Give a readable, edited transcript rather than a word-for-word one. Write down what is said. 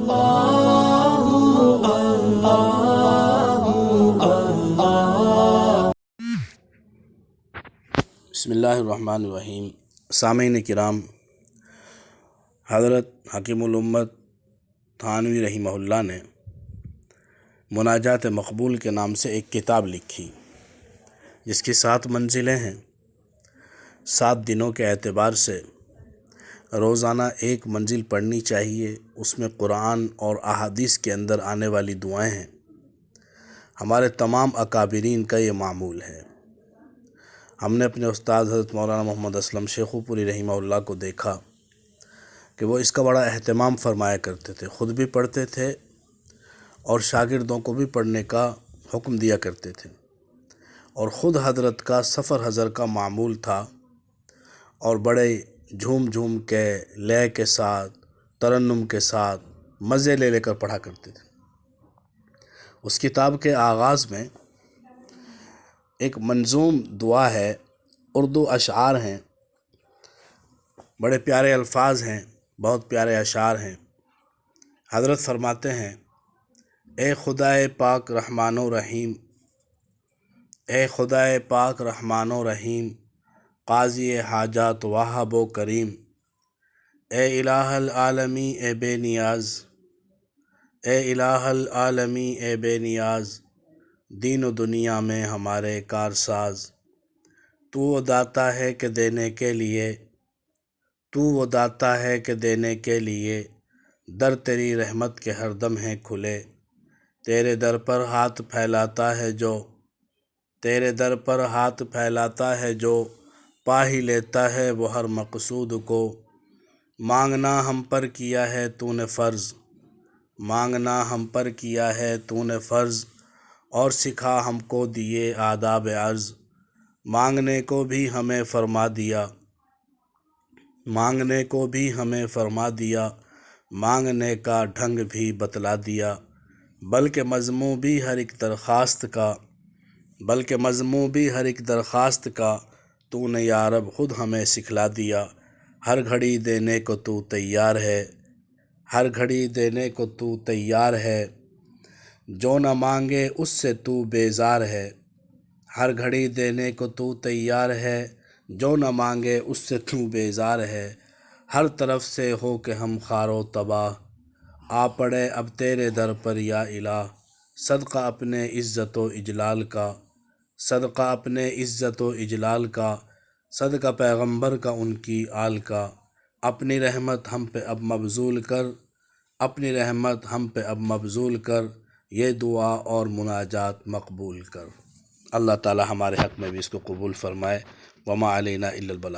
بسم اللہ الرحمن الرحیم۔ سامعین کرام، حضرت حکیم الامت تھانوی رحمہ اللہ نے مناجات مقبول کے نام سے ایک کتاب لکھی جس کی 7 منزلیں ہیں۔ 7 دنوں کے اعتبار سے روزانہ ایک منزل پڑھنی چاہیے۔ اس میں قرآن اور احادیث کے اندر آنے والی دعائیں ہیں۔ ہمارے تمام اکابرین کا یہ معمول ہے۔ ہم نے اپنے استاد حضرت مولانا محمد اسلم شیخو پوری رحمہ اللہ کو دیکھا کہ وہ اس کا بڑا اہتمام فرمایا کرتے تھے، خود بھی پڑھتے تھے اور شاگردوں کو بھی پڑھنے کا حکم دیا کرتے تھے، اور خود حضرت کا سفر حضر کا معمول تھا اور بڑے جھوم جھوم کے لے کے ساتھ ترنم کے ساتھ مزے لے کر پڑھا کرتے تھے۔ اس کتاب کے آغاز میں ایک منظوم دعا ہے، اردو اشعار ہیں، بڑے پیارے الفاظ ہیں، بہت پیارے اشعار ہیں۔ حضرت فرماتے ہیں: اے خدائے پاک رحمان و رحیم، اے خدائے پاک رحمان و رحیم، قاضی حاجات واہب و کریم، اے الہ العالمی اے بے نیاز، اے الہ العالمی اے بے نیاز، دین و دنیا میں ہمارے کارساز۔ تو وہ داتا ہے کہ دینے کے لیے، تو وہ داتا ہے کہ دینے کے لیے، در تیری رحمت کے ہر دم ہیں کھلے۔ تیرے در پر ہاتھ پھیلاتا ہے جو، تیرے در پر ہاتھ پھیلاتا ہے جو، پا ہی لیتا ہے وہ ہر مقصود کو۔ مانگنا ہم پر کیا ہے تو نے فرض، مانگنا ہم پر کیا ہے تو نے فرض، اور سکھا ہم کو دیے آداب عرض۔ مانگنے کو بھی ہمیں فرما دیا، مانگنے کو بھی ہمیں فرما دیا، مانگنے کا ڈھنگ بھی بتلا دیا۔ بلکہ مضموں بھی ہر ایک درخواست کا، بلکہ مضموں بھی ہر ایک درخواست کا، تو نے یا رب خود ہمیں سکھلا دیا۔ ہر گھڑی دینے کو تو تیار ہے، ہر گھڑی دینے کو تو تیار ہے، جو نہ مانگے اس سے تو بیزار ہے۔ ہر گھڑی دینے کو تو تیار ہے، جو نہ مانگے اس سے تو بیزار ہے۔ ہر طرف سے ہو کہ ہم خوار و تباہ، آ پڑے اب تیرے در پر یا الہ۔ صدقہ اپنے عزت و اجلال کا، صدقہ اپنے عزت و اجلال کا، صدقہ پیغمبر کا ان کی آل کا۔ اپنی رحمت ہم پہ اب مبذول کر، اپنی رحمت ہم پہ اب مبذول کر، یہ دعا اور مناجات مقبول کر۔ اللہ تعالی ہمارے حق میں بھی اس کو قبول فرمائے۔ وما علینا الا البلاغ۔